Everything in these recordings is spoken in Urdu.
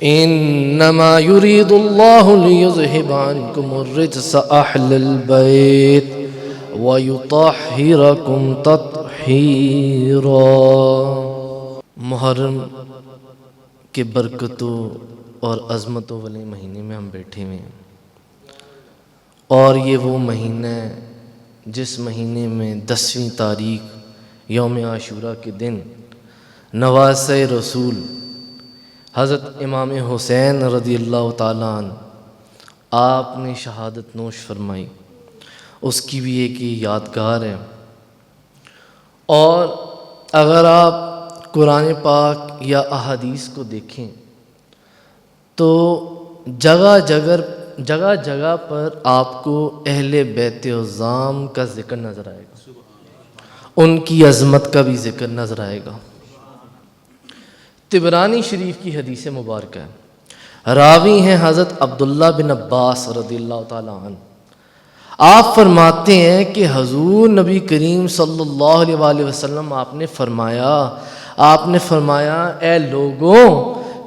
انما یرید اللہ لیذہب عنکم الرجس اہل البیت ویطہرکم تطہیرا۔ محرم کے برکتوں اور عظمتوں والے مہینے میں ہم بیٹھے ہوئے ہیں، اور یہ وہ مہینہ ہے جس مہینے میں 10ویں تاریخ یوم عاشوراء کے دن نواسہ رسول حضرت امام حسین رضی اللہ تعالیٰ عنہ آپ نے شہادت نوش فرمائی، اس کی بھی ایک یادگار ہے۔ اور اگر آپ قرآن پاک یا احادیث کو دیکھیں تو جگہ جگہ پر آپ کو اہل بیت عظام کا ذکر نظر آئے گا، ان کی عظمت کا بھی ذکر نظر آئے گا۔ طبرانی شریف کی حدیث مبارکہ ہے، راوی ہیں حضرت عبداللہ بن عباس رضی اللہ تعالیٰ عنہ۔ آپ فرماتے ہیں کہ حضور نبی کریم صلی اللہ علیہ وآلہ وسلم آپ نے فرمایا اے لوگوں،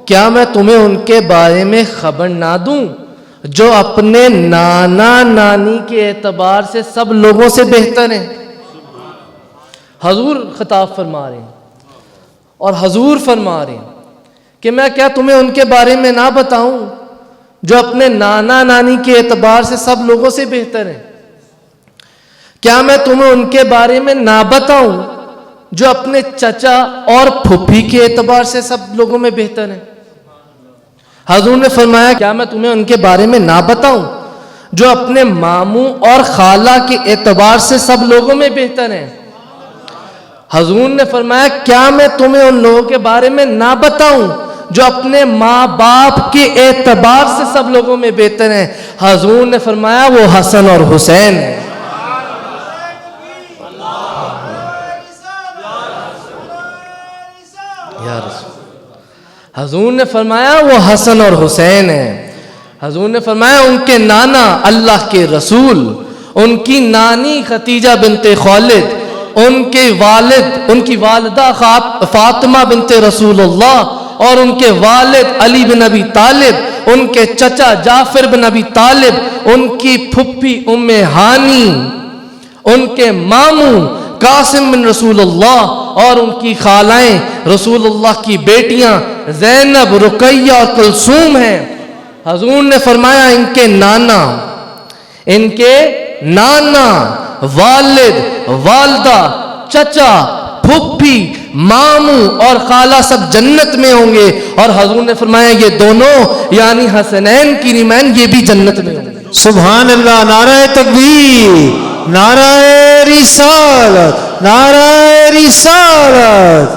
کیا میں تمہیں ان کے بارے میں خبر نہ دوں جو اپنے نانا نانی کے اعتبار سے سب لوگوں سے بہتر ہیں؟ حضور خطاب فرما رہے ہیں، اور حضور فرما رہے ہیں کہ میں کیا تمہیں ان کے بارے میں نہ بتاؤں جو اپنے نانا نانی کے اعتبار سے سب لوگوں سے بہتر ہیں؟ کیا میں تمہیں ان کے بارے میں نہ بتاؤں جو اپنے چچا اور پھوپھی کے اعتبار سے سب لوگوں میں بہتر ہیں؟ حضور نے فرمایا کیا میں تمہیں ان کے بارے میں نہ بتاؤں جو اپنے ماموں اور خالہ کے اعتبار سے سب لوگوں میں بہتر ہیں؟ حضور نے فرمایا کیا میں تمہیں ان لوگوں کے بارے میں نہ بتاؤں جو اپنے ماں باپ کے اعتبار سے سب لوگوں میں بہتر ہیں؟ حضور نے فرمایا وہ حسن اور حسین ہیں۔ یا رسول، حضور نے فرمایا وہ حسن اور حسین ہیں۔ حضور نے فرمایا ان کے نانا اللہ کے رسول، ان کی نانی خدیجہ بنت خولد، ان کے والد، ان کی والدہ فاطمہ بنت رسول اللہ، اور ان کے والد علی بن ابی طالب، ان کے چچا جعفر بن ابی طالب، ان کی پھپھی ام ہانی، ان کے ماموں قاسم بن رسول اللہ، اور ان کی خالائیں رسول اللہ کی بیٹیاں زینب، رقیہ اور کلثوم ہیں۔ حضور نے فرمایا ان کے نانا، والد، والدہ، چچا، پھپھی، ماموں اور خالہ سب جنت میں ہوں گے، اور حضور نے فرمایا یہ دونوں یعنی حسنین کی ریمین یہ بھی جنت میں ہوں گے۔ سبحان اللہ، نعرہ تکبیر، نعرہ رسالت، نعرہ رسالت۔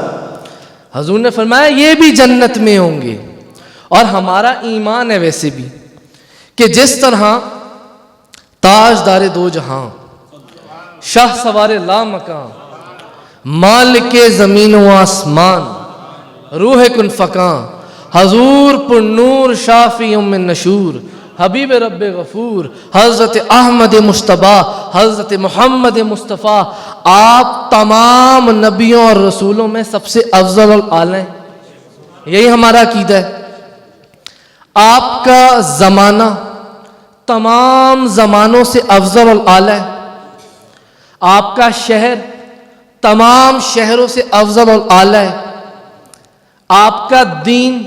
حضور نے فرمایا یہ بھی جنت میں ہوں گے۔ اور ہمارا ایمان ہے ویسے بھی کہ جس طرح تاجدار دو جہاں، شاہ سوار لامکاں، مالک زمین و آسمان، روح کن فکاں، حضور پر نور شافی ام نشور، حبیب رب غفور، حضرت احمد مصطفیٰ، حضرت محمد مصطفیٰ، آپ تمام نبیوں اور رسولوں میں سب سے افضل الاعلی ہیں۔ یہی ہمارا عقیدہ ہے۔ آپ کا زمانہ تمام زمانوں سے افضل الاعلی ہے۔ آپ کا شہر تمام شہروں سے افضل الاعلی ہے۔ آپ کا دین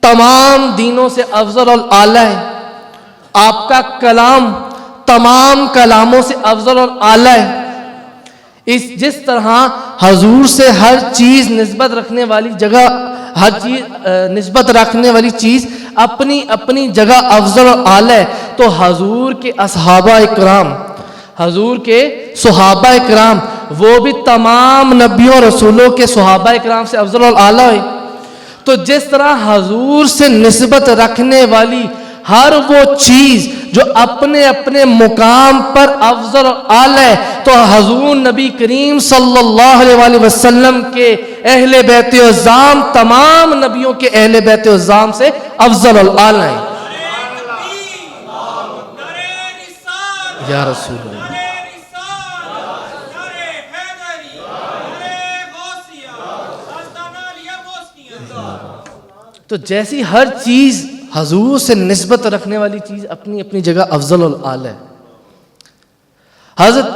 تمام دینوں سے افضل الاعلی ہے۔ آپ کا کلام تمام کلاموں سے افضل الاعلی ہے۔ جس طرح حضور سے ہر چیز نسبت رکھنے والی جگہ، نسبت رکھنے والی چیز اپنی اپنی جگہ افضل الاعلی ہے، تو حضور کے اصحابہ اکرام، حضور کے صحابہ اکرام، وہ بھی تمام نبیوں رسولوں کے صحابہ اکرام سے افضل الاعلی ہے۔ تو جس طرح حضور سے نسبت رکھنے والی ہر وہ چیز جو اپنے اپنے مقام پر افضل اعلی ہے، تو حضور نبی کریم صلی اللہ علیہ وآلہ وسلم کے اہل بیت عظام تمام نبیوں کے اہل بیت عظام سے افضل الاعلی ہیں۔ یا رسول اللہ، تو جیسی ہر چیز حضور سے نسبت رکھنے والی چیز اپنی اپنی جگہ افضل الاعلی ہے. حضرت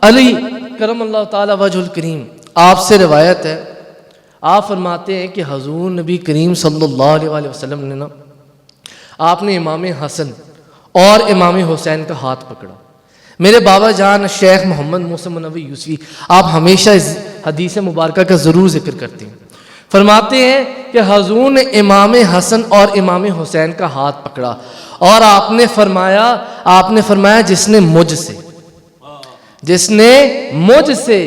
علی کرم اللہ تعالی وجہ الکریم آپ سے روایت ہے، آپ فرماتے ہیں کہ حضور نبی کریم صلی اللہ علیہ وسلم نے آپ نے امام حسن اور امام حسین کا ہاتھ پکڑا. میرے بابا جان شیخ محمد موسیٰ منوی یوسفی آپ ہمیشہ اس حدیث مبارکہ کا ضرور ذکر کرتے ہیں. فرماتے ہیں کہ حضور نے امام حسن اور امام حسین کا ہاتھ پکڑا اور آپ نے فرمایا جس نے مجھ سے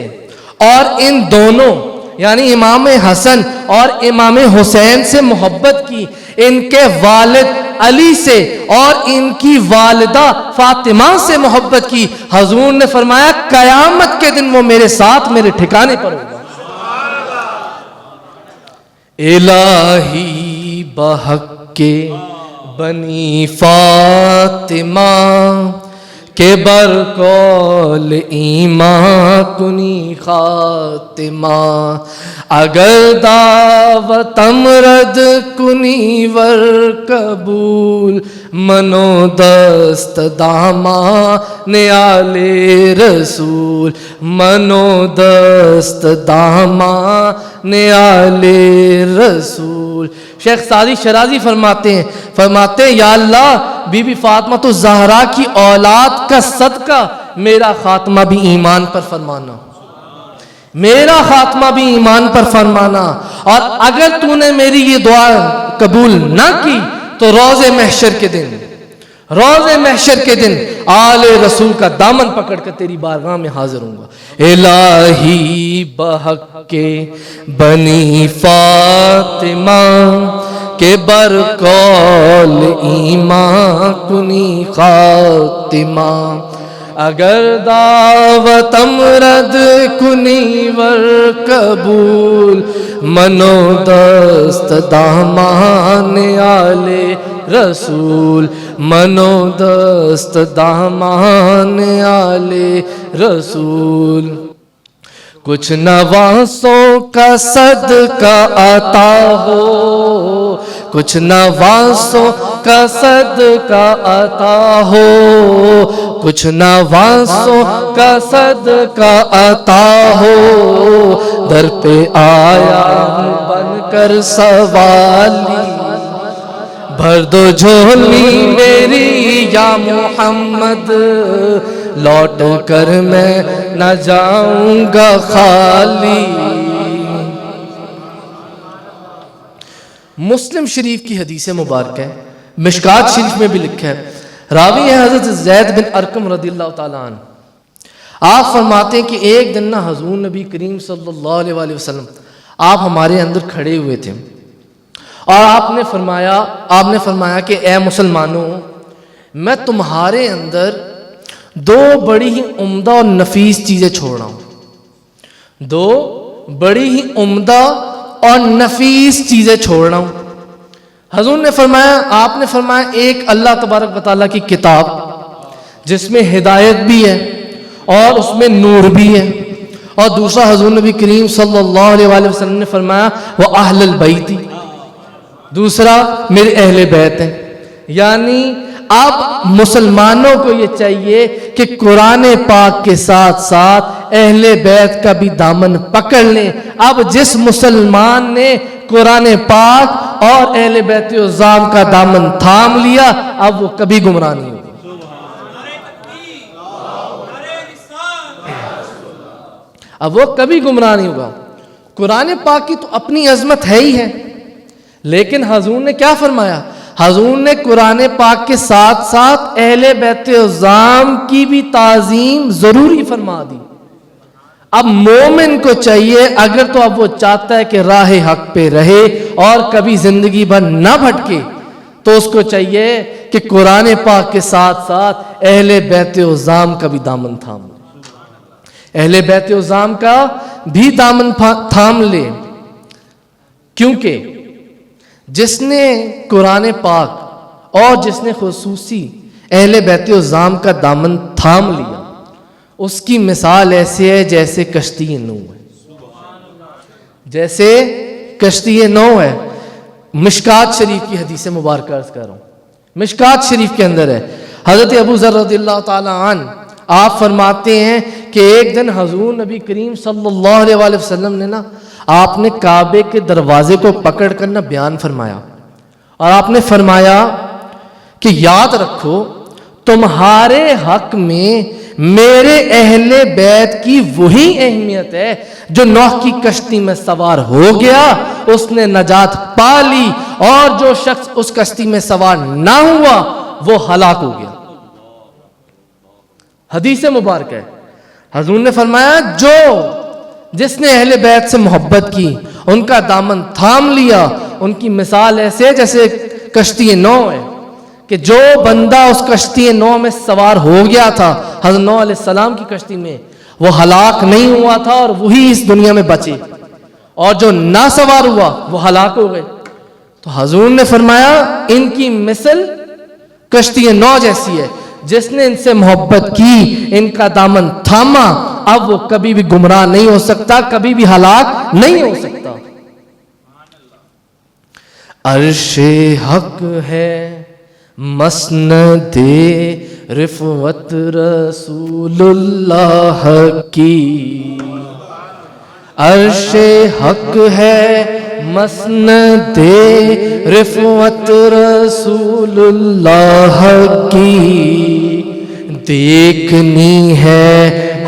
اور ان دونوں یعنی امام حسن اور امام حسین سے محبت کی، ان کے والد علی سے اور ان کی والدہ فاطمہ سے محبت کی، حضور نے فرمایا قیامت کے دن وہ میرے ساتھ میرے ٹھکانے پر ہوگا. الہی بحق کے بنی فاطمہ کے برقول ایمان کنی خاتمہ، اگر دعوت امرد کنی ور قبول، منو دست دامان آل رسول، منو دست دامان آل رسول. شیخ سعدی شرازی فرماتے ہیں یا اللہ بی بی فاطمہ تو زہرا کی اولاد کا صدقہ میرا خاتمہ بھی ایمان پر فرمانا، میرا خاتمہ بھی ایمان پر فرمانا، اور اگر تو نے میری یہ دعا قبول نہ کی تو روز محشر کے دن آل رسول کا دامن پکڑ کر تیری بارگاہ میں حاضر ہوں گا. الہی بحق کے بنی فاطمہ کے برقول ایمان کنی خاتمہ، اگر دعوت امرد کنی ور قبول، منو دست دامان آل رسول، منو دست دامان آل رسول. کچھ نوازوں کا صدقہ عطا ہو، کچھ نوازوں کا صدقہ عطا ہو، کچھ نوازوں کا صدقہ عطا ہو، در پہ آیا ہوں بن کر سوالی، بھر دو جھولی میری یا محمد، لوٹ کر میں نہ جاؤں گا خالی. مسلم شریف کی حدیث مبارک ہے، مشکات شریف میں بھی لکھا ہے، راوی ہے حضرت زید بن ارقم رضی اللہ تعالیٰ عنہ. آپ فرماتے ہیں کہ ایک دن نہ حضور نبی کریم صلی اللہ علیہ وسلم آپ ہمارے اندر کھڑے ہوئے تھے اور آپ نے فرمایا کہ اے مسلمانوں، میں تمہارے اندر دو بڑی ہی عمدہ اور نفیس چیزیں چھوڑ رہا ہوں. دو بڑی ہی عمدہ اور نفیس چیزیں چھوڑ رہا ہوں. حضور نے فرمایا ایک اللہ تبارک و تعالیٰ کی کتاب جس میں ہدایت بھی ہے اور اس میں نور بھی ہے، اور دوسرا حضور نبی کریم صلی اللہ علیہ وسلم نے فرمایا وہ اہل البیت، دوسرا میرے اہل بیت ہیں. یعنی اب مسلمانوں کو یہ چاہیے کہ قرآن پاک کے ساتھ ساتھ اہل بیت کا بھی دامن پکڑ لیں. اب جس مسلمان نے قرآن پاک اور اہل بیت عظام کا دامن تھام لیا اب وہ کبھی گمراہ نہیں ہوگا. قرآن پاک کی تو اپنی عظمت ہے ہی ہے، لیکن حضور نے کیا فرمایا؟ حضور نے قرآن پاک کے ساتھ ساتھ اہل بیت عظام کی بھی تعظیم ضروری فرما دی. اب مومن کو چاہیے اگر تو اب وہ چاہتا ہے کہ راہ حق پہ رہے اور کبھی زندگی بھر نہ بھٹکے تو اس کو چاہیے کہ قرآن پاک کے ساتھ ساتھ اہل بیت عظام کا بھی دامن تھام لے، اہل بیت عظام کا بھی دامن تھام لے. کیونکہ جس نے قرآن پاک اور جس نے خصوصی اہل بیت عظام کا دامن تھام لیا اس کی مثال ایسے ہے جیسے کشتی نوح ہے. جیسے کشتی نوح ہے. مشکات شریف کی حدیث مبارکہ عرض کر رہا ہوں. مشکات شریف کے اندر ہے, حضرت ابو ذر رضی اللہ تعالیٰ عنہ آپ فرماتے ہیں کہ ایک دن حضور نبی کریم صلی اللہ علیہ وآلہ وسلم نے آپ نے کعبے کے دروازے کو پکڑ کر بیان فرمایا, اور آپ نے فرمایا کہ یاد رکھو تمہارے حق میں میرے اہل بیت کی وہی اہمیت ہے جو نوح کی کشتی میں سوار ہو گیا اس نے نجات پا لی, اور جو شخص اس کشتی میں سوار نہ ہوا وہ ہلاک ہو گیا. حدیث مبارکہ ہے. حضور نے فرمایا جس نے اہل بیت سے محبت کی, ان کا دامن تھام لیا, ان کی مثال ایسے جیسے کشتی نوح ہے کہ جو بندہ اس کشتی نوح میں سوار ہو گیا تھا, حضرت نوح علیہ السلام کی کشتی میں, وہ ہلاک نہیں ہوا تھا اور وہی اس دنیا میں بچے, اور جو نہ سوار ہوا وہ ہلاک ہو گئے. تو حضور نے فرمایا ان کی مثل کشتی نوح جیسی ہے, جس نے ان سے محبت کی, ان کا دامن تھاما, اب وہ کبھی بھی گمراہ نہیں ہو سکتا, کبھی بھی ہلاک نہیں ہو سکتا. عرش حق ہے مسند رفعت رسول اللہ کی, عرش حق ہے مسند رفعت رسول اللہ کی, دیکھنی ہے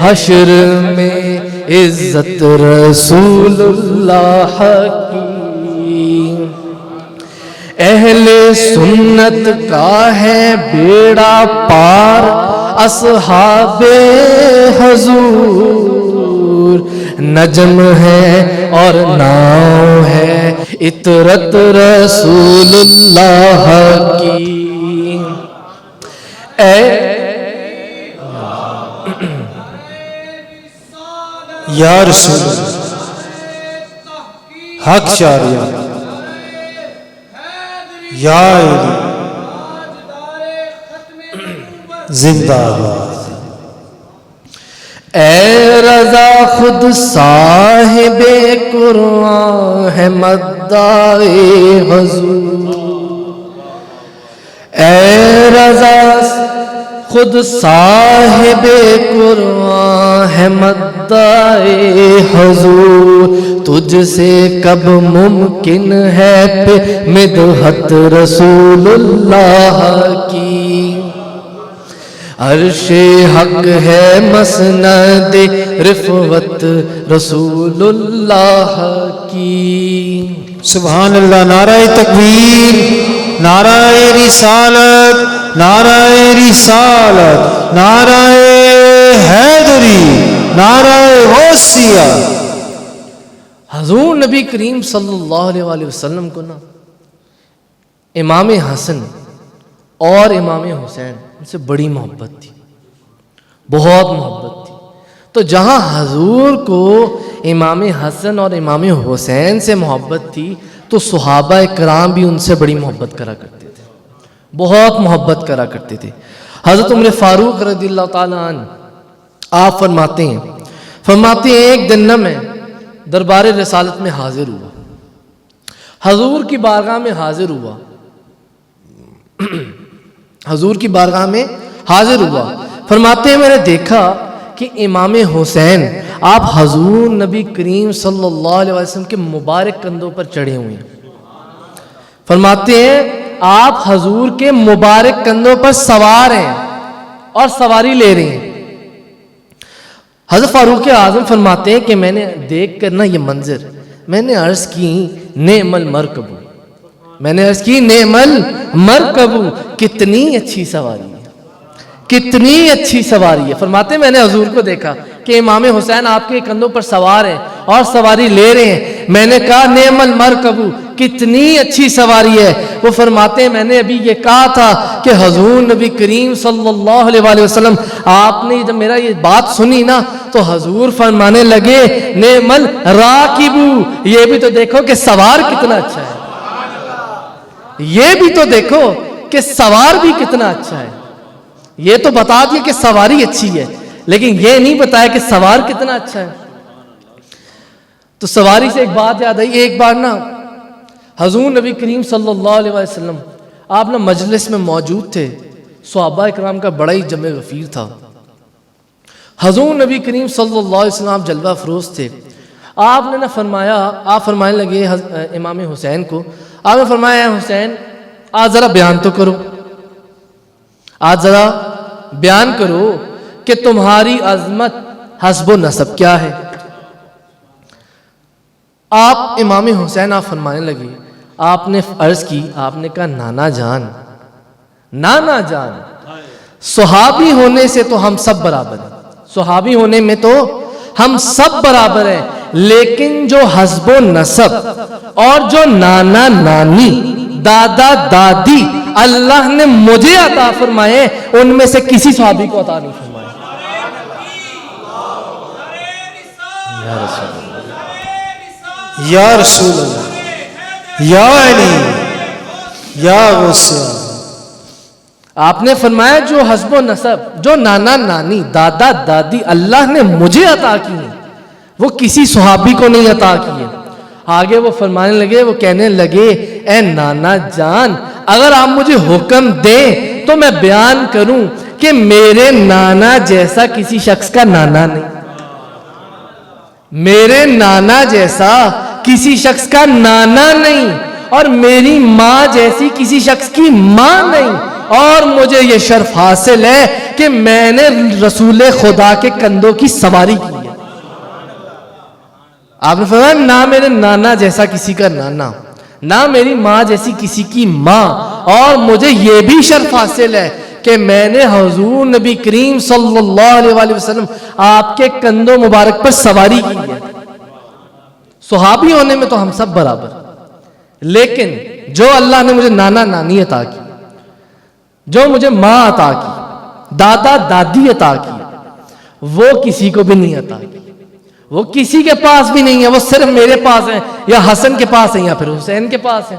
حشر میں عزت رسول اللہ کی. اہل سنت کا ہے بیڑا پار اصحاب حضور, نجم ہے اور ناؤ ہے اطرت رسول اللہ کی. یا رسول حق شاریہ یا زندہ باد. اے رضا خود صاحب قرآن ہے مدعی حضور, اے رضا خود صاحب قرآن ہے مدعی حضور, تجھ سے کب ممکن ہے مدحت رسول اللہ کی. عرش حق ہے مسند رفعت رسول اللہ کی. سبحان اللہ. نعرہ تکبیر, نعرہ رسالت, نعرہ رسالت, نعرہ حیدری, نعرہ غوثیہ. حضور نبی کریم صلی اللہ علیہ وآلہ وسلم کو امام حسن اور امام حسین ان سے بڑی محبت تھی, بہت محبت تھی. تو جہاں حضور کو امام حسن اور امام حسین سے محبت تھی تو صحابہ کرام بھی ان سے بڑی محبت کرا کرتے تھے, بہت محبت کرا کرتے تھے. حضرت عمر فاروق رضی اللہ تعالیٰ عنہ آپ فرماتے ہیں ایک دن میں دربار رسالت میں حاضر ہوا, حضور کی بارگاہ میں حاضر ہوا, حضور کی بارگاہ میں حاضر ہوا. فرماتے ہیں میں نے دیکھا کہ امام حسین آپ حضور نبی کریم صلی اللہ علیہ وسلم کے مبارک کندھوں پر چڑھے ہوئے ہیں. فرماتے ہیں آپ حضور کے مبارک کندھوں پر سوار ہیں اور سواری لے رہے ہیں. حضرت فاروق اعظم فرماتے ہیں کہ میں نے دیکھ کر یہ منظر میں نے عرض کی نعم المرکب, میں نے عرض کی نعم المرکب, کتنی اچھی سواری ہے, کتنی اچھی سواری ہے. فرماتے ہیں میں نے حضور کو دیکھا کہ امام حسین آپ کے کندھوں پر سوار ہیں اور سواری لے رہے ہیں. میں نے کہا نعم المرکب, کتنی اچھی سواری ہے. وہ فرماتے ہیں میں نے ابھی یہ کہا تھا کہ حضور نبی کریم صلی اللہ علیہ وآلہ وسلم آپ نے جب میرا یہ بات سنی تو حضور فرمانے لگے نعم الراکب, یہ بھی تو دیکھو کہ سوار کتنا اچھا ہے, یہ بھی تو دیکھو کہ سوار بھی کتنا اچھا ہے. یہ تو بتا دیا کہ سواری اچھی ہے, لیکن یہ نہیں بتایا کہ سوار کتنا اچھا ہے. تو سواری سے ایک بات یاد آئی, ایک بار حضور نبی کریم صلی اللہ علیہ وسلم آپ نا مجلس میں موجود تھے. صحابہ اکرام کا بڑا ہی جمع غفیر تھا. حضور نبی کریم صلی اللہ علیہ وسلم جلوہ افروز تھے. آپ نے نا فرمایا، آپ فرمانے لگے امام حسین کو، آپ نے فرمایا اے حسین آج ذرا بیان تو کرو، آج ذرا بیان کرو کہ تمہاری عظمت حسب و نسب کیا ہے. آپ امام حسین آپ فرمانے لگے، آپ نے عرض کی، آپ نے کہا نانا جان، نانا جان، صحابی ہونے سے تو ہم سب برابر ہیں، صحابی ہونے میں تو ہم سب برابر ہیں، لیکن جو حسب و نسب اور جو نانا نانی دادا دادی اللہ نے مجھے عطا فرمائے ان میں سے کسی صحابی کو عطا نہیں فرمائے. یا رسول اللہ، یا رسول اللہ، یا علی، یا غوث اعظم. آپ نے فرمایا جو حسب و نسب، جو نانا نانی دادا دادی اللہ نے مجھے عطا کی ہیں وہ کسی صحابی کو نہیں عطا کی ہے. آگے وہ فرمانے لگے، وہ کہنے لگے اے نانا جان اگر آپ مجھے حکم دیں تو میں بیان کروں کہ میرے نانا جیسا کسی شخص کا نانا نہیں، میرے نانا جیسا کسی شخص کا نانا نہیں، اور میری ماں جیسی کسی شخص کی ماں نہیں، اور مجھے یہ شرف حاصل ہے کہ میں نے رسول خدا کے کندھوں کی سواری کی ہے. آپ نے فرمایا نہ میرے نانا جیسا کسی کا نانا، نہ میری ماں جیسی کسی کی ماں، اور مجھے یہ بھی شرف حاصل ہے کہ میں نے حضور نبی کریم صلی اللہ علیہ وسلم آپ کے کندھوں مبارک پر سواری کی ہے. صحابی ہونے میں تو ہم سب برابر، لیکن جو اللہ نے مجھے نانا نانی عطا کی، جو مجھے ماں عطا کی، دادا دادی عطا کی، وہ کسی کو بھی نہیں عطا کی، وہ کسی کے پاس بھی نہیں ہے، وہ صرف میرے پاس ہیں، یا حسن کے پاس ہیں، یا پھر حسین کے پاس ہیں.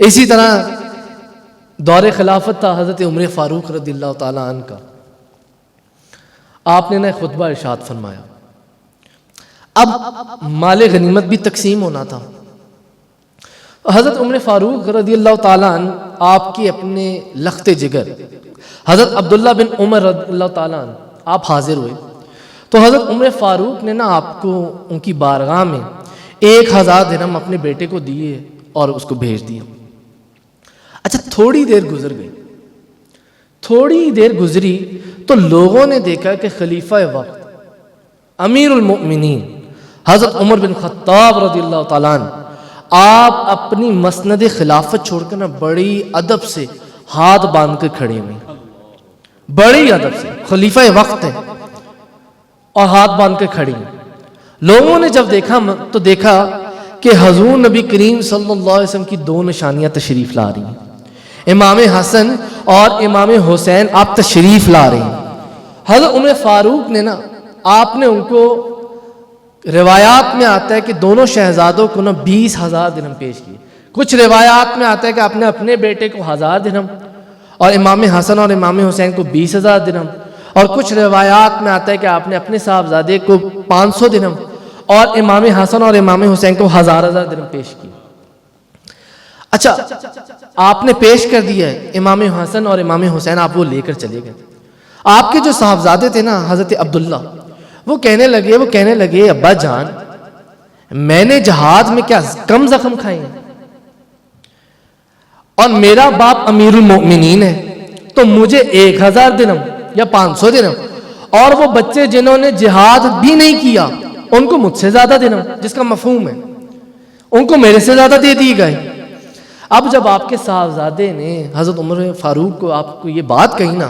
اسی طرح دور خلافت تھا حضرت عمر فاروق رضی اللہ تعالیٰ عنہ کا. آپ نے نا خطبہ ارشاد فرمایا، اب مال غنیمت بھی تقسیم ہونا تھا. حضرت عمر فاروق رضی اللہ تعالیٰ عنہ آپ کے اپنے لخت جگر حضرت عبداللہ بن عمر رضی اللہ تعالیٰ عنہ آپ حاضر ہوئے تو حضرت عمر فاروق نے نا آپ کو ان کی بارگاہ میں 1000 درہم اپنے بیٹے کو دیے اور اس کو بھیج دیا. اچھا تھوڑی دیر گزر گئی، تھوڑی دیر گزری تو لوگوں نے دیکھا کہ خلیفہ وقت امیر المؤمنین حضرت عمر بن خطاب رضی اللہ تعالیٰ عنہ آپ اپنی مسند خلافت چھوڑ کر نا بڑی ادب سے ہاتھ باندھ کر کھڑے ہوئے، بڑی ادب سے، خلیفہ وقت ہے اور ہاتھ باندھ کر کھڑی ہیں. لوگوں نے جب دیکھا تو دیکھا کہ حضور نبی کریم صلی اللہ علیہ وسلم کی 2 نشانیاں تشریف لا رہی ہیں. امام حسن اور امام حسین آپ تشریف لا رہے ہیں. حضرت عمر فاروق نے نا آپ نے ان کو، روایات میں آتا ہے کہ دونوں شہزادوں کو نا 20,000 درہم پیش کیے. کچھ روایات میں آتا ہے کہ آپ نے اپنے بیٹے کو 1000 درہم اور امام حسن اور امام حسین کو 20,000 درہم، اور کچھ روایات میں آتا ہے کہ آپ نے اپنے صاحبزادے کو 500 درہم اور امام حسن اور امام حسین کو 1000 درہم پیش کیے. اچھا آپ نے پیش کر دیا ہے امام حسن اور امام حسین، آپ وہ لے کر چلے گئے. آپ کے جو صاحبزادے تھے نا حضرت عبداللہ، وہ کہنے لگے ابا جان میں نے جہاد میں کیا کم زخم کھائے ہیں، اور میرا باپ امیر المؤمنین ہے تو مجھے 1000 درہم یا 500 درہم، اور وہ بچے جنہوں نے جہاد بھی نہیں کیا ان کو مجھ سے زیادہ درہم، جس کا مفہوم ہے ان کو میرے سے زیادہ دے دی گئے. اب جب آپ کے صاحبزادے نے حضرت عمر فاروق کو آپ کو یہ بات کہی نا،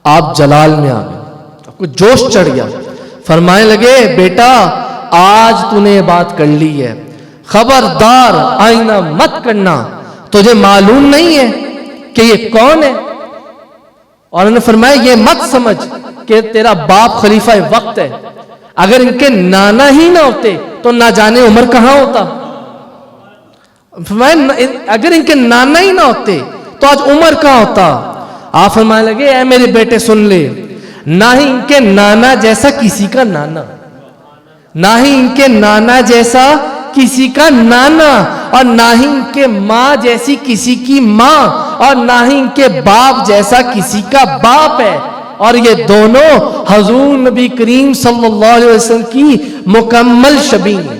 آپ جلال میں آ گئے، آپ کو جوش چڑھ گیا. فرمانے لگے بیٹا آج تو نے یہ بات کر لی ہے، خبردار آئینہ مت کرنا، تجھے معلوم نہیں ہے کہ یہ کون ہے. اور انہوں نے فرمایا یہ مت سمجھ کہ تیرا باپ خلیفہ وقت ہے، اگر ان کے نانا ہی نہ ہوتے تو نہ جانے عمر کہاں ہوتا. فرمایا اگر ان کے نانا ہی نہ ہوتے تو آج عمر کہاں ہوتا. آپ فرمانے لگے اے میرے بیٹے سن لے، نہ ہی ان کے نانا جیسا کسی کا نانا، نہ ہی ان کے نانا جیسا کسی کا نانا اور نہ ہی ان کے ماں جیسی کسی کی ماں اور نہ ہی ان کے باپ جیسا کسی کا باپ ہے، اور یہ دونوں حضور نبی کریم صلی اللہ علیہ وسلم کی مکمل شبیہ ہیں۔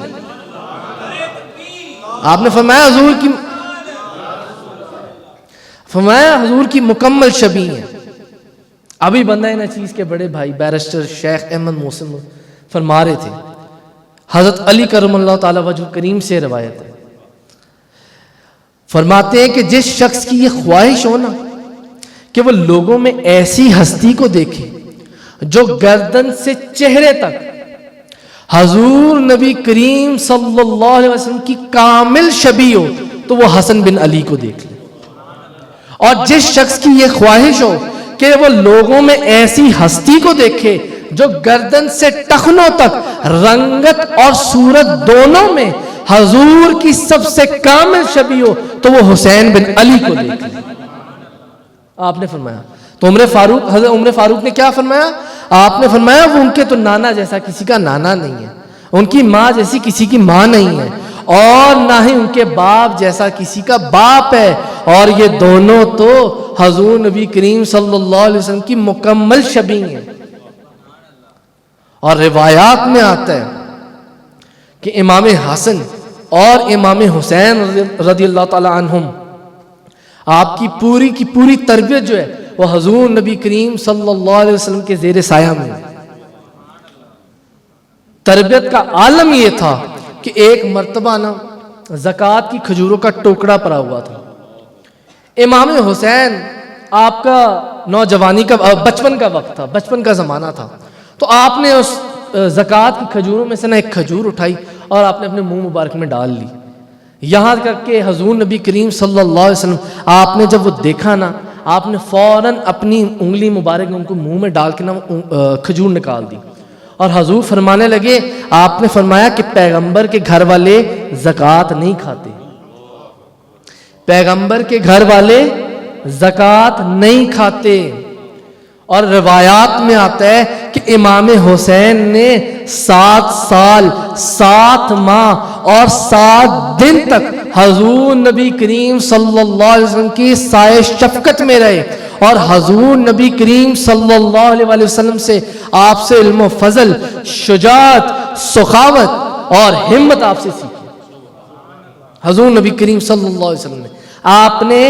آپ نے فرمایا حضور کی مکمل شبیہ ہیں۔ ابھی بندہ نچیز کے بڑے بھائی بیرسٹر شیخ احمد محسن فرما رہے تھے، حضرت علی کرم اللہ تعالی وجہ کریم سے روایت ہے، فرماتے ہیں کہ جس شخص کی یہ خواہش ہو نا کہ وہ لوگوں میں ایسی ہستی کو دیکھے جو گردن سے چہرے تک حضور نبی کریم صلی اللہ علیہ وسلم کی کامل شبیہ ہو، تو وہ حسن بن علی کو دیکھ لے۔ اور جس شخص کی یہ خواہش ہو کہ وہ لوگوں میں ایسی ہستی کو دیکھے جو گردن سے ٹخنوں تک رنگت اور صورت دونوں میں حضور کی سب سے کامل شبیہ ہو، تو وہ حسین بن علی کو دیکھ لے۔ آپ نے فرمایا تو حضرت عمر فاروق نے کیا فرمایا؟ آپ نے فرمایا وہ ان کے تو نانا جیسا کسی کا نانا نہیں ہے، ان کی ماں جیسی کسی کی ماں نہیں ہے، اور نہ ہی ان کے باپ جیسا کسی کا باپ ہے، اور یہ دونوں تو حضور نبی کریم صلی اللہ علیہ وسلم کی مکمل شبیہ ہیں۔ اور روایات میں آتا ہے کہ امام حسن اور امام حسین رضی اللہ تعالی عنہم، آپ کی پوری تربیت جو ہے وہ حضور نبی کریم صلی اللہ علیہ وسلم کے زیر سایہ میں۔ تربیت کا عالم یہ تھا کہ ایک مرتبہ نا زکوٰۃ کی کھجوروں کا ٹوکرا پڑا ہوا تھا۔ امام حسین آپ کا نوجوانی کا بچپن کا وقت تھا، بچپن کا زمانہ تھا، تو آپ نے اس زکوٰۃ کی کھجوروں میں سے نا ایک کھجور اٹھائی اور آپ نے اپنے منہ مبارک میں ڈال لی، یہاں تک کہ حضور نبی کریم صلی اللہ علیہ وسلم آپ نے جب وہ دیکھا نا، آپ نے فوراً اپنی انگلی مبارک ان کو منہ میں ڈال کے نا کھجور نکال دی، اور حضور فرمانے لگے، آپ نے فرمایا کہ پیغمبر کے گھر والے زکوٰۃ نہیں کھاتے، پیغمبر کے گھر والے زکوٰۃ نہیں کھاتے۔ اور روایات میں آتا ہے کہ امام حسین نے 7 سال 7 ماہ اور 7 دن تک حضور نبی کریم صلی اللہ علیہ وسلم کی سائے شفقت میں رہے، اور حضور نبی کریم صلی اللہ علیہ وسلم سے آپ سے علم و فضل، شجاعت، سخاوت اور ہمت آپ سے سیکھی۔ حضور نبی کریم صلی اللہ علیہ وسلم نے آپ نے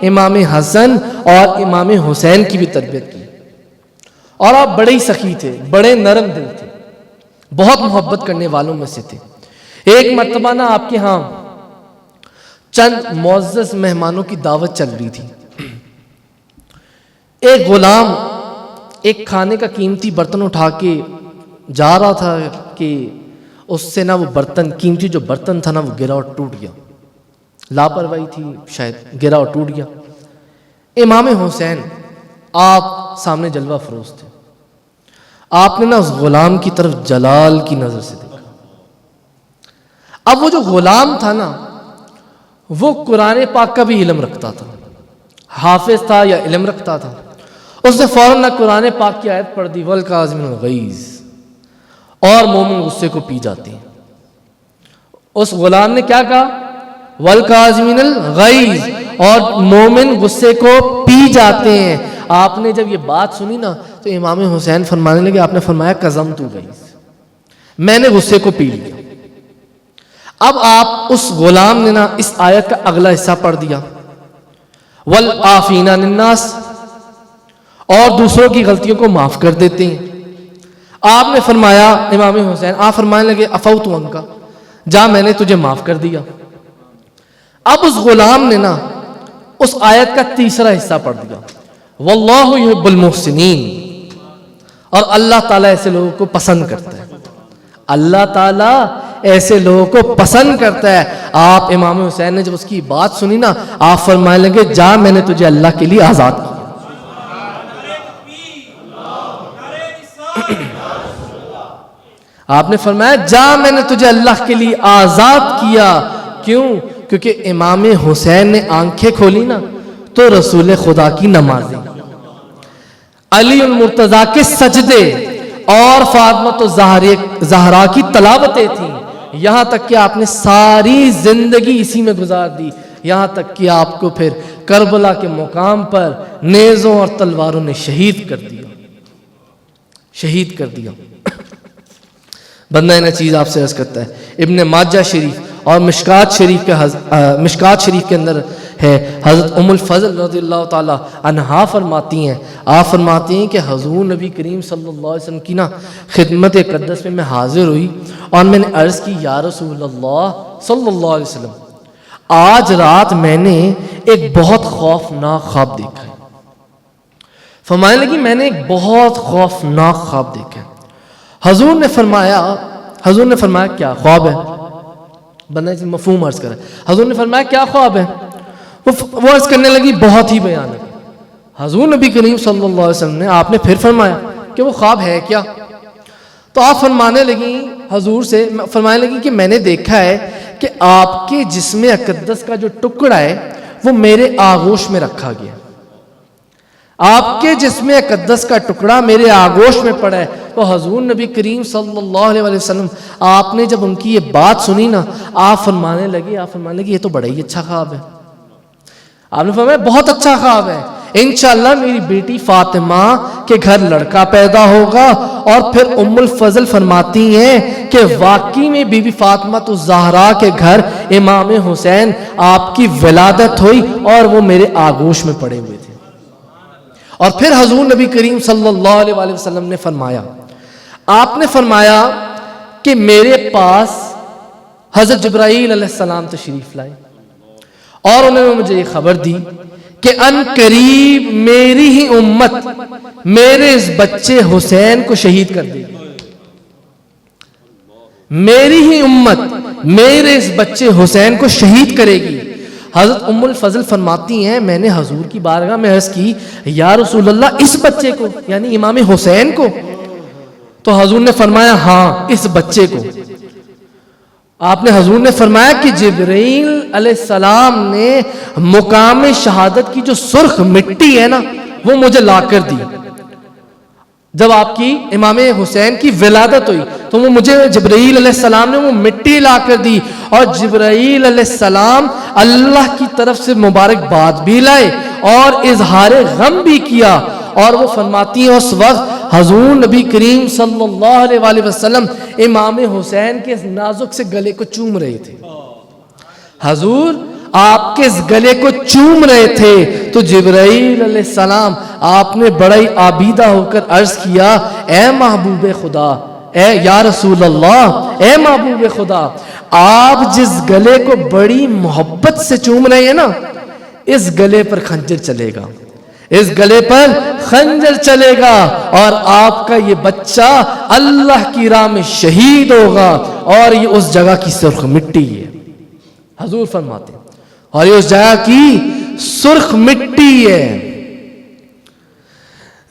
امام حسن اور امام حسین کی بھی تربیت کی، اور آپ بڑے ہی سخی تھے، بڑے نرم دل تھے، بہت محبت کرنے والوں میں سے تھے۔ ایک مرتبہ نا آپ کے ہاں چند معزز مہمانوں کی دعوت چل رہی تھی، ایک غلام ایک کھانے کا قیمتی برتن اٹھا کے جا رہا تھا کہ اس سے نا وہ برتن، قیمتی جو برتن تھا نا، وہ گرا اور ٹوٹ گیا، لاپرواہی تھی شاید، گرا اور ٹوٹ گیا۔ امام حسین آپ سامنے جلوہ فروز تھے، آپ نے نا اس غلام کی طرف جلال کی نظر سے دیکھا۔ اب وہ جو غلام تھا نا، وہ قرآن پاک کا بھی علم رکھتا تھا، حافظ تھا یا علم رکھتا تھا۔ اس نے فوراً نہ قرآن پاک کی آیت پڑھ دی، وَالْكَاظِمِينَ الْغَيْظَ، اور مومن غصے کو پی جاتے ہیں۔ اس غلام نے کیا کہا؟ وَالْكَاظِمِينَ الْغَيْظَ، اور مومن غصے کو پی جاتے ہیں۔ آپ نے جب یہ بات سنی نا تو امام حسین فرمانے لگے، آپ نے فرمایا قَظَمْتُ الْغَيْظَ، میں نے غصے کو پی لیا۔ اب آپ اس غلام نے نا اس آیت کا اگلا حصہ پڑھ دیا، وَالْعَافِينَ عَنِ النَّاسِ، اور دوسروں کی غلطیوں کو معاف کر دیتے ہیں۔ آپ نے فرمایا، امام حسین آپ فرمانے لگے، عَفَوْتُ عَنْكَ، جا میں نے تجھے معاف کر دیا۔ اب اس غلام نے نا اس آیت کا تیسرا حصہ پڑھ دیا، وَاللَّهُ يُحِبُّ الْمُحْسِنِينَ، اور اللہ تعالیٰ ایسے لوگوں کو پسند کرتا ہے، اللہ تعالیٰ ایسے لوگوں کو پسند کرتا ہے۔ آپ امام حسین نے جب اس کی بات سنی نا، آپ فرمانے لگے، جا میں نے تجھے اللہ کے لیے آزاد کیا۔ آپ نے فرمایا، جا میں نے تجھے اللہ کے لیے آزاد کیا۔ کیوں؟ کیونکہ امام حسین نے آنکھیں کھولی نا تو رسول خدا کی نمازیں، علی المرتضیٰ کے سجدے اور فاطمہ الزہرا کی تلاوتیں تھیں، یہاں تک کہ آپ نے ساری زندگی اسی میں گزار دی، یہاں تک کہ آپ کو پھر کربلا کے مقام پر نیزوں اور تلواروں نے شہید کر دیا، شہید کر دیا۔ بندہ نہ چیز آپ سے عرض کرتا ہے، ابن ماجہ شریف اور مشکات شریف کے اندر ہے، حضرت ام الفضل رضی اللہ تعالی عنہا فرماتی ہیں، آپ فرماتی ہیں کہ حضور نبی کریم صلی اللہ علیہ وسلم کی خدمت اقدس میں حاضر ہوئی اور میں نے عرض کی یا رسول اللہ صلی اللہ علیہ وسلم، آج رات میں نے ایک بہت خوفناک خواب دیکھا ہے۔ فرمانے لگی میں نے ایک بہت خوفناک خواب دیکھا ہے۔ حضور نے فرمایا کیا خواب ہے؟ بندہ سے مفہوم عرض کرے، حضور نے فرمایا کیا خواب ہے؟ وہ عرض کرنے لگی بہت ہی بھیانک۔ حضور نبی کریم صلی اللہ علیہ وسلم نے آپ نے پھر فرمایا کہ وہ خواب ہے کیا؟ تو آپ فرمانے لگی حضور سے فرمانے لگی کہ میں نے دیکھا ہے کہ آپ کے جسم اقدس کا جو ٹکڑا ہے وہ میرے آغوش میں رکھا گیا، آپ کے جسم اقدس کا ٹکڑا میرے آغوش میں پڑا ہے۔ تو حضور نبی کریم صلی اللہ علیہ وسلم آپ نے جب ان کی یہ بات سنی نا، آپ فرمانے لگے یہ تو بڑا ہی اچھا خواب ہے۔ آپ نے فرمایا بہت اچھا خواب ہے، انشاءاللہ میری بیٹی فاطمہ کے گھر لڑکا پیدا ہوگا۔ اور پھر ام الفضل فرماتی ہیں کہ واقعی میں بی بی فاطمہ الزہرا کے گھر امام حسین آپ کی ولادت ہوئی اور وہ میرے آغوش میں پڑے ہوئے تھے۔ اور پھر حضور نبی کریم صلی اللہ علیہ وآلہ وسلم نے فرمایا، آپ نے فرمایا کہ میرے پاس حضرت جبرائیل علیہ السلام تشریف لائے اور انہوں نے مجھے یہ خبر دی کہ ان قریب میری ہی امت میرے اس بچے حسین کو شہید کر دے گی، میری ہی امت میرے اس بچے حسین کو شہید کرے گی۔ حضرت ام الفضل فرماتی ہیں میں نے حضور کی بارگاہ میں عرض کی یا رسول اللہ اس بچے کو یعنی امام حسین کو؟ تو حضور نے فرمایا ہاں اس بچے کو۔ آپ نے حضور نے فرمایا کہ جبرائیل علیہ السلام نے مقام شہادت کی جو سرخ مٹی ہے نا وہ مجھے لا کر دی۔ جب آپ کی امام حسین کی ولادت ہوئی تو وہ مجھے جبرائیل علیہ السلام نے وہ مٹی لا کر دی، اور جبرائیل علیہ السلام اللہ کی طرف سے مبارکباد بھی لائے اور اظہار غم بھی کیا۔ اور وہ فرماتی ہیں اس وقت حضور نبی کریم صلی اللہ علیہ وآلہ وسلم امام حسین کے نازک سے گلے کو چوم رہے تھے، حضور آپ کے اس گلے کو چوم رہے تھے۔ تو جبرائیل علیہ السلام آپ نے بڑا ہی آبیدہ ہو کر عرض کیا اے محبوب خدا، اے یا رسول اللہ، اے محبوب خدا، آپ جس گلے کو بڑی محبت سے چوم رہے ہیں نا اس گلے پر خنجر چلے گا، اس گلے پر خنجر چلے گا اور آپ کا یہ بچہ اللہ کی راہ میں شہید ہوگا، اور یہ اس جگہ کی سرخ مٹی ہے۔ حضور فرماتے ہیں اور یہ اس جگہ کی سرخ مٹی ہے۔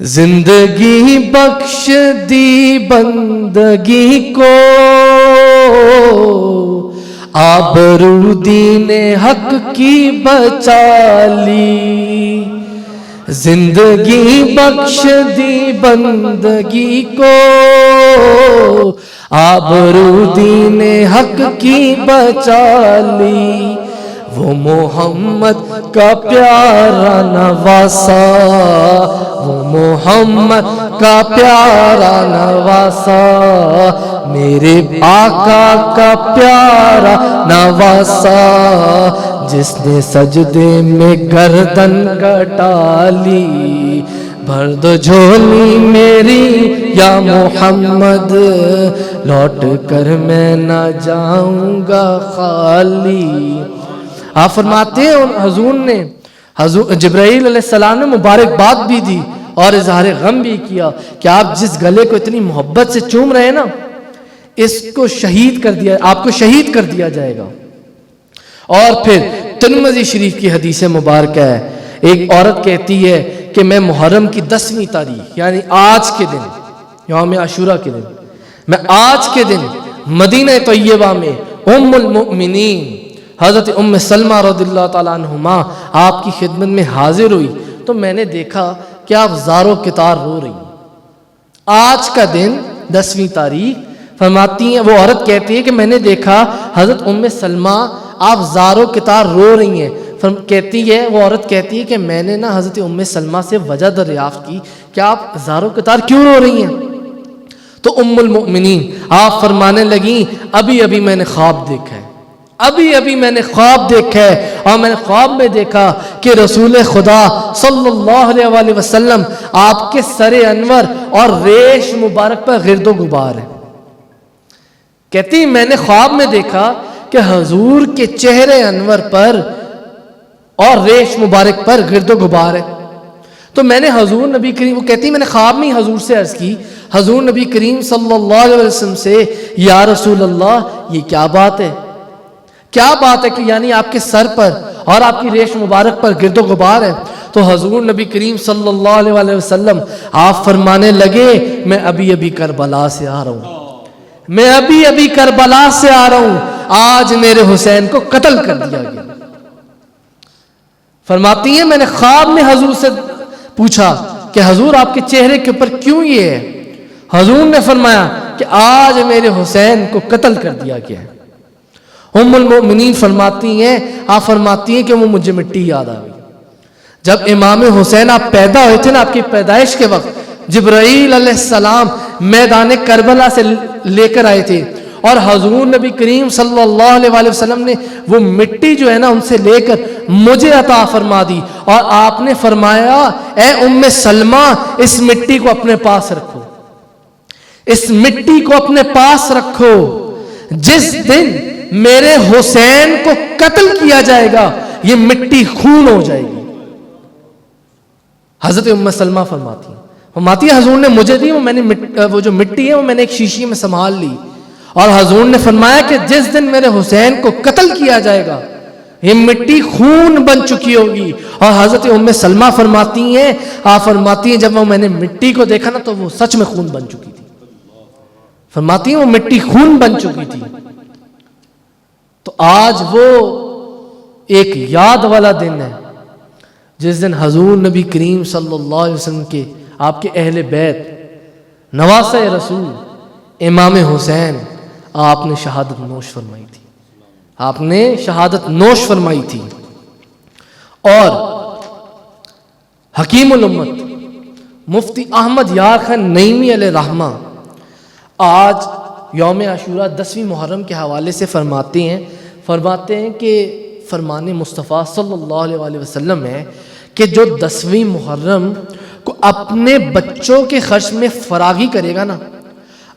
زندگی بخش دی بندگی کو، آبرو دین حق کی بچا لی، زندگی بخش دی بندگی کو، آبرو دین حق کی بچا لی، وہ محمد کا پیارا نواسا، وہ محمد کا پیارا نواسا، میرے آقا کا پیارا نواسا، جس نے سجدے میں گردن کٹا لی، بھر دو جھولی میری یا محمد، لوٹ کر میں نہ جاؤں گا خالی۔ آپ فرماتے ہیں حضور نے جبرائیل علیہ السلام نے مبارکباد بھی دی اور اظہار غم بھی کیا کہ آپ جس گلے کو اتنی محبت سے چوم رہے ہیں نا اس کو شہید کر دیا، آپ کو شہید کر دیا جائے گا۔ اور پھر ترمذی شریف کی حدیث مبارکہ ہے، ایک عورت کہتی ہے کہ میں محرم کی 10ویں تاریخ یعنی آج کے دن، یوم عاشوراء کے دن، میں آج کے دن مدینہ طیبہ میں ام المؤمنین حضرت ام سلمہ رضی اللہ تعالیٰ عنہما آپ کی خدمت میں حاضر ہوئی تو میں نے دیکھا کہ آپ زار و کتار رو رہی ہیں۔ آج کا دن 10ویں تاریخ، فرماتی ہیں وہ عورت کہتی ہے کہ میں نے دیکھا حضرت ام سلمہ آپ زاروں کتار رو رہی ہیں. کہتی ہے وہ عورت کہتی ہے کہ میں نے نا حضرت ام سلمہ سے وجہ دریافت کی کہ آپ زاروں کتار کیوں رو رہی ہیں؟ تو ام المؤمنین آپ فرمانے لگیں ابھی میں نے خواب دیکھا ہے، ابھی میں نے خواب دیکھا ہے، اور میں نے خواب میں دیکھا کہ رسول خدا صلی اللہ علیہ وسلم آپ کے سر انور اور ریش مبارک پر گرد و غبار ہے. کہتی میں نے خواب میں دیکھا کہ حضور کے چہرے انور پر اور ریش مبارک پر گرد و غبار ہے. تو میں نے حضور نبی کریم، وہ کہتی میں نے خواب میں حضور سے عرض کی، حضور نبی کریم صلی اللہ علیہ وسلم سے، یا رسول اللہ یہ کیا بات ہے، کیا بات ہے کہ یعنی آپ کے سر پر اور آپ کی ریش مبارک پر گرد و غبار ہے؟ تو حضور نبی کریم صلی اللہ علیہ وسلم آپ فرمانے لگے میں ابھی کربلا سے آ رہا ہوں، میں ابھی کربلا سے آ رہا ہوں، آج میرے حسین کو قتل کر دیا گیا. فرماتی ہیں میں نے خواب میں حضور سے پوچھا کہ حضور آپ کے چہرے کے اوپر کیوں یہ ہے؟ حضور نے فرمایا کہ آج میرے حسین کو قتل کر دیا گیا ہے. ام المؤمنین فرماتی ہیں، آپ فرماتی ہیں کہ وہ مجھے مٹی یاد آ گئی. جب امام حسین آپ پیدا ہوئے تھے نا، آپ کی پیدائش کے وقت جبرائیل علیہ السلام میدان کربلا سے لے کر آئے تھے، اور حضور نبی کریم صلی اللہ علیہ وسلم نے وہ مٹی جو ہے نا ان سے لے کر مجھے عطا فرما دی، اور آپ نے فرمایا اے ام سلمہ اس مٹی کو اپنے پاس رکھو، اس مٹی کو اپنے پاس رکھو، جس دن میرے حسین کو قتل کیا جائے گا یہ مٹی خون ہو جائے گی. حضرت ام سلمہ فرماتی ہے حضور نے مجھے دی، وہ جو مٹی ہے وہ میں نے ایک شیشی میں سنبھال لی، اور حضور نے فرمایا کہ جس دن میرے حسین کو قتل کیا جائے گا یہ مٹی خون بن چکی ہوگی. اور حضرت ام سلمہ فرماتی ہیں، آپ فرماتی ہیں جب میں نے مٹی کو دیکھا نا تو وہ سچ میں خون بن چکی تھی. فرماتی ہیں وہ مٹی خون بن چکی تھی. تو آج وہ ایک یاد والا دن ہے جس دن حضور نبی کریم صلی اللہ علیہ وسلم کے، آپ کے اہل بیت، نواسہ رسول امام حسین، آپ نے شہادت نوش فرمائی تھی، آپ نے شہادت نوش فرمائی تھی. اور حکیم الامت مفتی احمد یار خان نعیمی علیہ رحمہ آج یوم عاشوراء 10ویں محرم کے حوالے سے فرماتے ہیں کہ فرمان مصطفیٰ صلی اللہ علیہ وسلم ہے کہ جو 10ویں محرم کو اپنے بچوں کے خرچ میں فراغی کرے گا نا،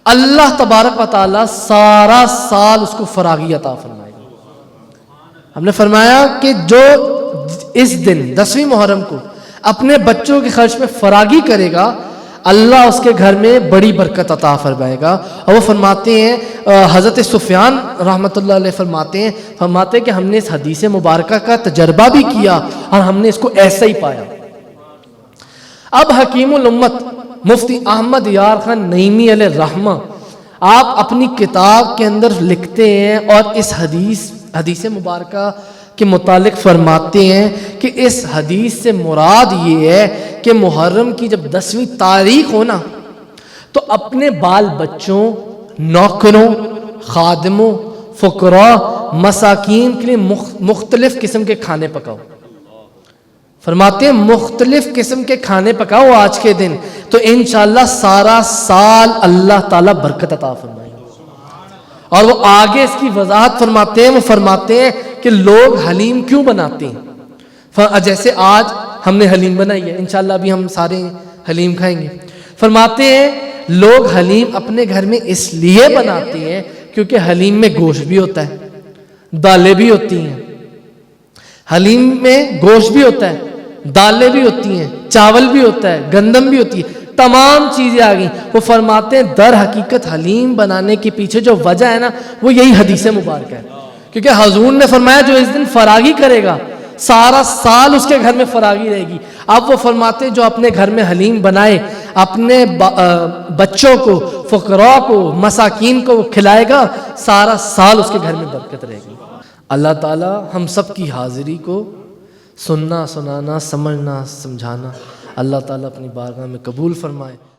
اللہ تبارک و تعالی سارا سال اس کو فراغی عطا فرمائے گا. ہم نے فرمایا کہ جو اس دن 10ویں محرم کو اپنے بچوں کے خرچ میں فراغی کرے گا اللہ اس کے گھر میں بڑی برکت عطا فرمائے گا. اور وہ فرماتے ہیں، حضرت سفیان رحمۃ اللہ علیہ فرماتے ہیں کہ ہم نے اس حدیث مبارکہ کا تجربہ بھی کیا اور ہم نے اس کو ایسا ہی پایا. اب حکیم الامت مفتی احمد یار خان نعیمی علیہ رحمہ آپ اپنی کتاب کے اندر لکھتے ہیں اور اس حدیث مبارکہ کے متعلق فرماتے ہیں کہ اس حدیث سے مراد یہ ہے کہ محرم کی جب 10ویں تاریخ ہو نا تو اپنے بال بچوں، نوکروں، خادموں، فقراء، مساکین کے لیے مختلف قسم کے کھانے پکاؤ. فرماتے ہیں مختلف قسم کے کھانے پکاؤ آج کے دن، تو انشاءاللہ سارا سال اللہ تعالیٰ برکت عطا فرمائے. اور وہ آگے اس کی وضاحت فرماتے ہیں کہ لوگ حلیم کیوں بناتے ہیں. جیسے آج ہم نے حلیم بنائی ہے، انشاءاللہ ابھی ہم سارے حلیم کھائیں گے. فرماتے ہیں لوگ حلیم اپنے گھر میں اس لیے بناتے ہیں کیونکہ حلیم میں گوشت بھی ہوتا ہے، دالیں بھی ہوتی ہیں. حلیم میں گوشت بھی ہوتا ہے، دالیں بھی ہوتی ہیں، چاول بھی ہوتا ہے، گندم بھی ہوتی ہے، تمام چیزیں آ گئیں. وہ فرماتے ہیں در حقیقت حلیم بنانے کے پیچھے جو وجہ ہے نا وہ یہی حدیث مبارکہ ہے، کیونکہ حضور نے فرمایا جو اس دن فراغی کرے گا سارا سال اس کے گھر میں فراغی رہے گی. اب وہ فرماتے ہیں جو اپنے گھر میں حلیم بنائے اپنے بچوں کو، فقراء کو، مساکین کو کھلائے گا سارا سال اس کے گھر میں برکت رہے گی. اللہ تعالی ہم سب کی حاضری کو سننا، سنانا، سمجھنا، سمجھانا اللہ تعالیٰ اپنی بارگاہ میں قبول فرمائے.